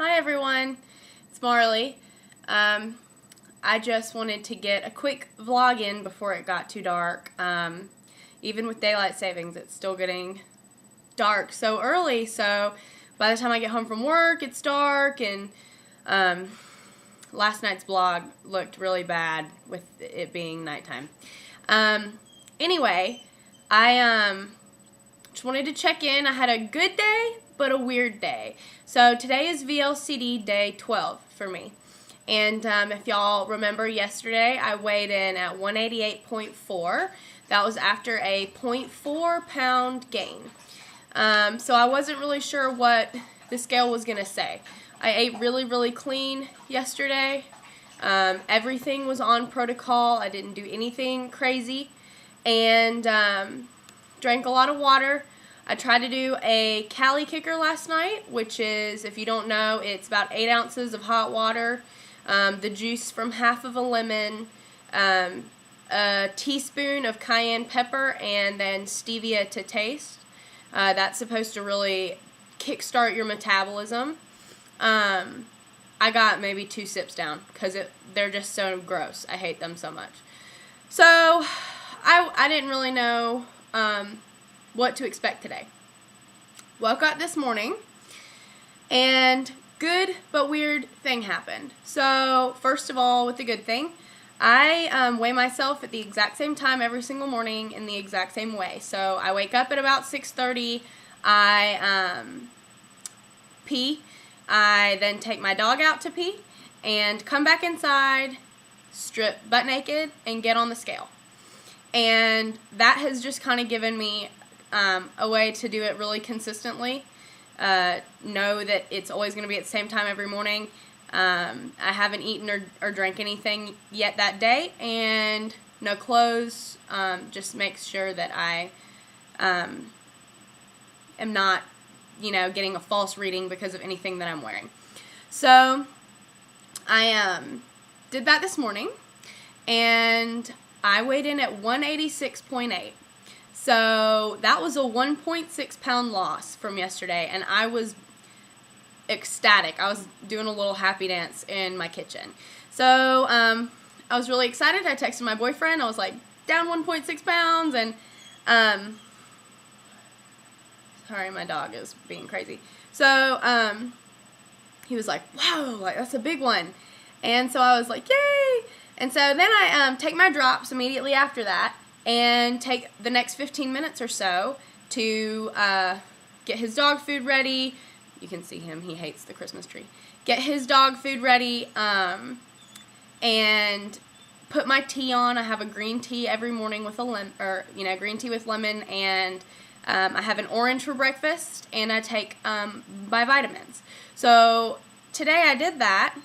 Hi everyone, it's Marley. I just wanted to get a quick vlog in before it got too dark. Even with daylight savings, it's still getting dark so early, so by the time I get home from work, it's dark, and last night's vlog looked really bad with it being nighttime. Anyway, I just wanted to check in. I had a good day, but a weird day. So today is VLCD day 12 for me. And if y'all remember yesterday, I weighed in at 188.4. That was after a 0.4 pound gain. So I wasn't really sure what the scale was going to say. I ate really clean yesterday. Everything was on protocol. I didn't do anything crazy. And drank a lot of water. I tried to do a Cali kicker last night, which is, if you don't know, it's about 8 ounces of hot water, the juice from half of a lemon, a teaspoon of cayenne pepper, and then stevia to taste. That's supposed to really kickstart your metabolism. I got maybe 2 sips down because they're just so gross. I hate them so much. So I didn't really know what to expect today. Woke up this morning and good but weird thing happened. So first of all, with the good thing, I weigh myself at the exact same time every single morning in the exact same way. So I wake up at about 6:30. I pee. I then take my dog out to pee and come back inside, strip butt naked, and get on the scale. And that has just kind of given me a way to do it really consistently. Know that it's always going to be at the same time every morning. I haven't eaten or drank anything yet that day, and no clothes. Just makes sure that I am not, getting a false reading because of anything that I'm wearing. So I did that this morning, and I weighed in at 186.8. So that was a 1.6 pound loss from yesterday, and I was ecstatic. I was doing a little happy dance in my kitchen. So I was really excited. I texted my boyfriend. I was like, down 1.6 pounds, and sorry, my dog is being crazy. So he was like, whoa, like that's a big one. And so I was like, yay! And so then I take my drops immediately after that and take the next 15 minutes or so to get his dog food ready. You can see him. He hates the Christmas tree. Get his dog food ready and put my tea on. I have a green tea every morning with green tea with lemon, and I have an orange for breakfast, and I take my vitamins. So today I did that.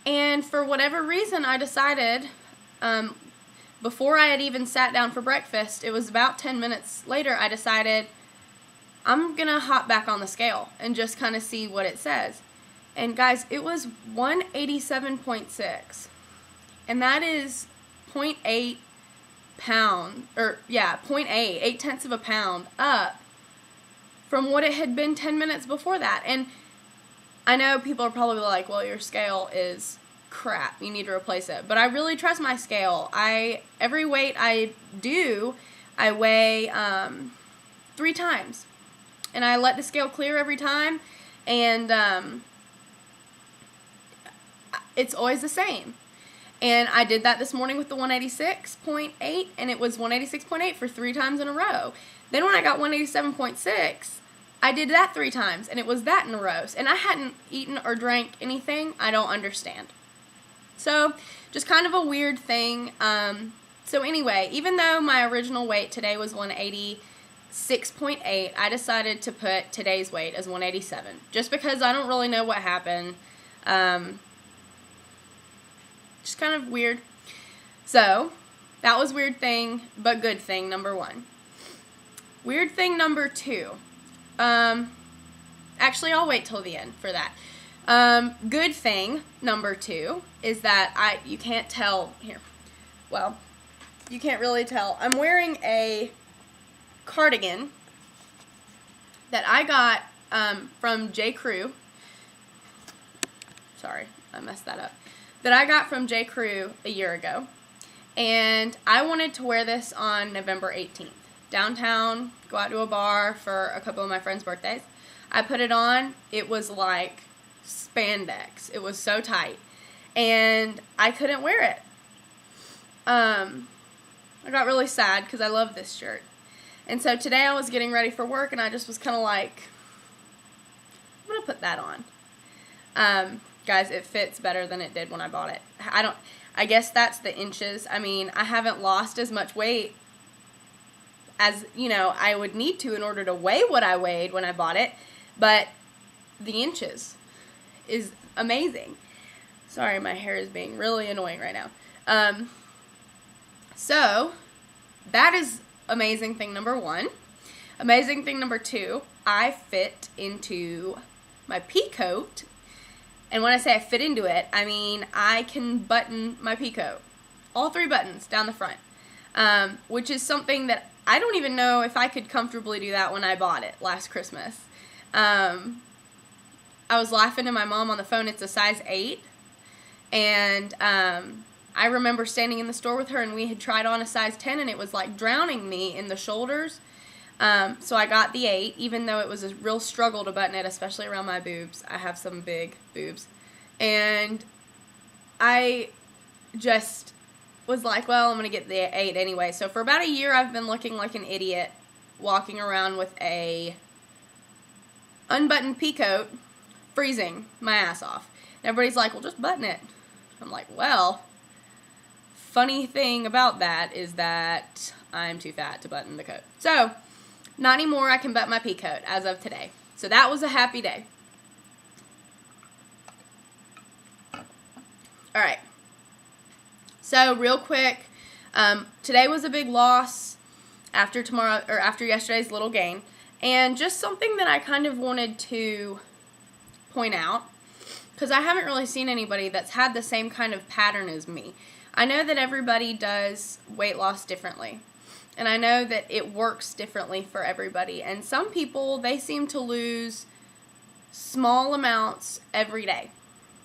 And for whatever reason, I decided, before I had even sat down for breakfast, it was about 10 minutes later, I decided I'm going to hop back on the scale and just kind of see what it says. And guys, it was 187.6. And that is 0.8 pound, 0.8 of a pound up from what it had been 10 minutes before that. And I know people are probably like, well, your scale is crap. You need to replace it. But I really trust my scale. Every weight I do, I weigh 3 times. And I let the scale clear every time. And it's always the same. And I did that this morning with the 186.8. And it was 186.8 for 3 times in a row. Then when I got 187.6... I did that 3 times, and it was that in a row. And I hadn't eaten or drank anything. I don't understand. So, just kind of a weird thing. So anyway, even though my original weight today was 186.8, I decided to put today's weight as 187. Just because I don't really know what happened. Just kind of weird. So, that was weird thing, but good thing, number 1. Weird thing number 2. Actually, I'll wait till the end for that. Good thing, number 2, is that you can't tell here. Well, you can't really tell. I'm wearing a cardigan that I got from J. Crew. sorry, I messed that up, that I got from J. Crew a year ago. And I wanted to wear this on November 18th. Downtown, go out to a bar for a couple of my friends' birthdays. I put it on. It was like spandex. It was so tight. And I couldn't wear it. I got really sad because I love this shirt. And so today I was getting ready for work and I just was kind of like, I'm going to put that on. Guys, it fits better than it did when I bought it. I guess that's the inches. I mean, I haven't lost as much weight as, I would need to in order to weigh what I weighed when I bought it. But the inches is amazing. Sorry, my hair is being really annoying right now. So, that is amazing thing number 1. Amazing thing number 2, I fit into my pea coat. And when I say I fit into it, I mean I can button my pea coat. All 3 buttons down the front. Which is something that I don't even know if I could comfortably do that when I bought it last Christmas. I was laughing to my mom on the phone. It's a size 8. And I remember standing in the store with her and we had tried on a size 10 and it was like drowning me in the shoulders. So I got the 8, even though it was a real struggle to button it, especially around my boobs. I have some big boobs. And I just was like, well, I'm going to get the 8 anyway. So for about a year, I've been looking like an idiot, walking around with a unbuttoned pea coat, freezing my ass off. And everybody's like, well, just button it. I'm like, well, funny thing about that is that I'm too fat to button the coat. So, not anymore. I can button my pea coat as of today. So that was a happy day. Alright. So, real quick, today was a big loss after yesterday's little gain. And just something that I kind of wanted to point out, because I haven't really seen anybody that's had the same kind of pattern as me. I know that everybody does weight loss differently. And I know that it works differently for everybody. And some people, they seem to lose small amounts every day.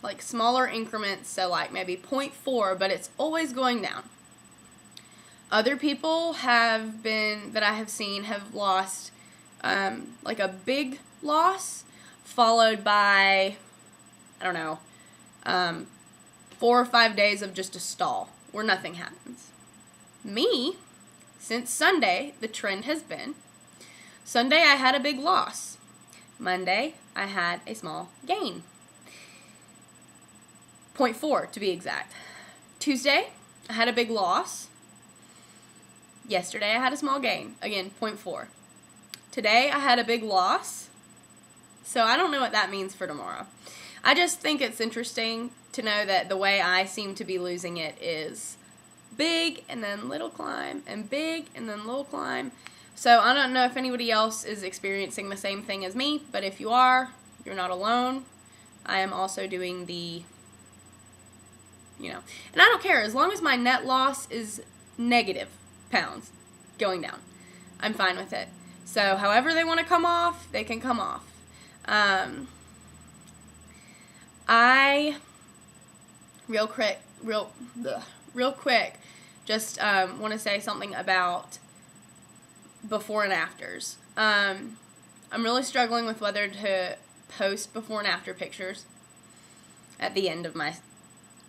Like smaller increments, so like maybe 0.4, but it's always going down. Other people that I have seen have lost like a big loss, followed by, I don't know, 4 or 5 days of just a stall where nothing happens. Me, since Sunday, the trend has been, Sunday I had a big loss. Monday, I had a small gain. 0.4 to be exact. Tuesday, I had a big loss. Yesterday, I had a small gain. Again, 0.4. Today, I had a big loss. So I don't know what that means for tomorrow. I just think it's interesting to know that the way I seem to be losing it is big and then little climb and big and then little climb. So I don't know if anybody else is experiencing the same thing as me, but if you are, you're not alone. I am also doing the, and I don't care as long as my net loss is negative pounds going down. I'm fine with it. So however they want to come off, they can come off. Real quick, just want to say something about before and afters. I'm really struggling with whether to post before and after pictures at the end of my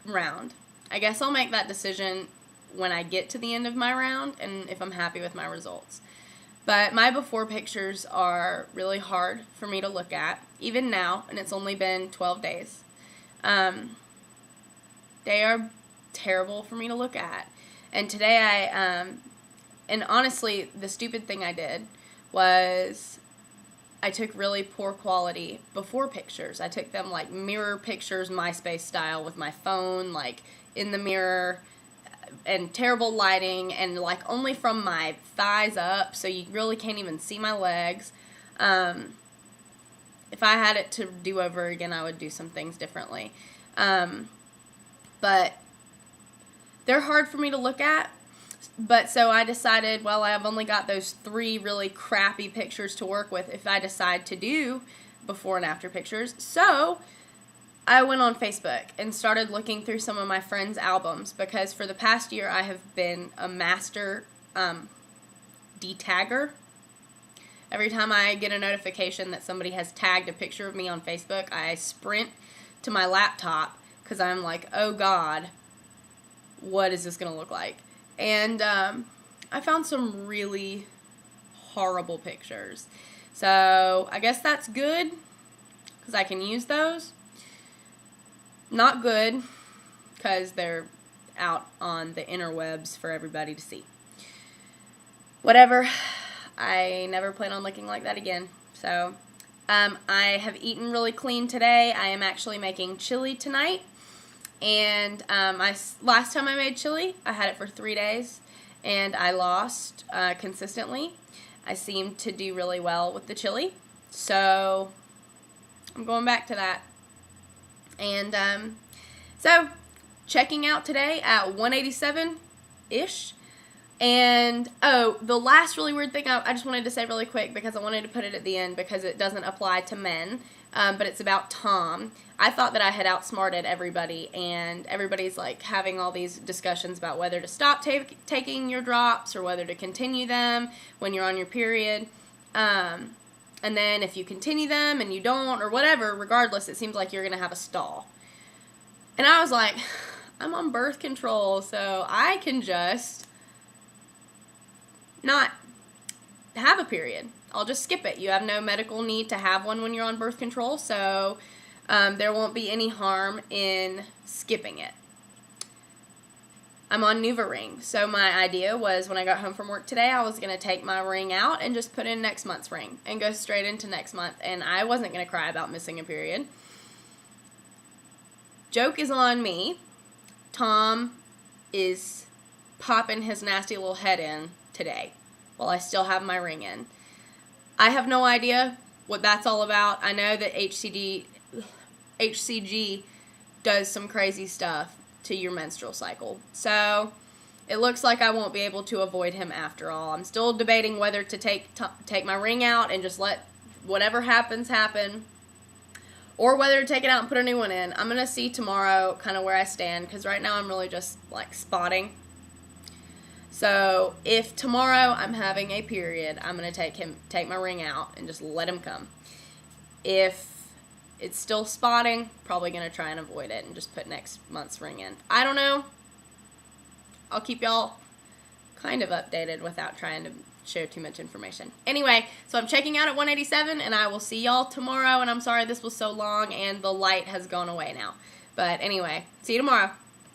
round. I guess I'll make that decision when I get to the end of my round and if I'm happy with my results. But my before pictures are really hard for me to look at, even now, and it's only been 12 days. They are terrible for me to look at. And today and honestly, the stupid thing I did was I took really poor quality before pictures. I took them like mirror pictures, MySpace style, with my phone, like in the mirror, and terrible lighting, and like only from my thighs up, so you really can't even see my legs. If I had it to do over again, I would do some things differently. But they're hard for me to look at. But so I decided, well, I've only got those 3 really crappy pictures to work with if I decide to do before and after pictures. So I went on Facebook and started looking through some of my friends' albums because for the past year I have been a master detagger. Every time I get a notification that somebody has tagged a picture of me on Facebook, I sprint to my laptop because I'm like, oh God, what is this going to look like? And I found some really horrible pictures. So I guess that's good because I can use those. Not good because they're out on the interwebs for everybody to see. Whatever. I never plan on looking like that again. So I have eaten really clean today. I am actually making chili tonight. And last time I made chili, I had it for 3 days. And I lost consistently. I seemed to do really well with the chili. So I'm going back to that. And so checking out today at 187-ish. And, oh, the last really weird thing I just wanted to say really quick because I wanted to put it at the end because it doesn't apply to men, but it's about Tom. I thought that I had outsmarted everybody, and everybody's, like, having all these discussions about whether to stop taking your drops or whether to continue them when you're on your period. And then if you continue them and you don't or whatever, regardless, it seems like you're going to have a stall. And I was like, I'm on birth control, so I can just not have a period. I'll just skip it. You have no medical need to have one when you're on birth control, so there won't be any harm in skipping it. I'm on NuvaRing, so my idea was when I got home from work today, I was going to take my ring out and just put in next month's ring and go straight into next month, and I wasn't going to cry about missing a period. Joke is on me. Tom is popping his nasty little head in today while I still have my ring in. I have no idea what that's all about. I know that HCG does some crazy stuff to your menstrual cycle. So it looks like I won't be able to avoid him after all. I'm still debating whether to take my ring out and just let whatever happens happen, or whether to take it out and put a new one in. I'm going to see tomorrow kind of where I stand because right now I'm really just like spotting. So if tomorrow I'm having a period, I'm going to take my ring out and just let him come. If it's still spotting, probably going to try and avoid it and just put next month's ring in. I don't know. I'll keep y'all kind of updated without trying to share too much information. Anyway, so I'm checking out at 187, and I will see y'all tomorrow. And I'm sorry this was so long, and the light has gone away now. But anyway, see you tomorrow.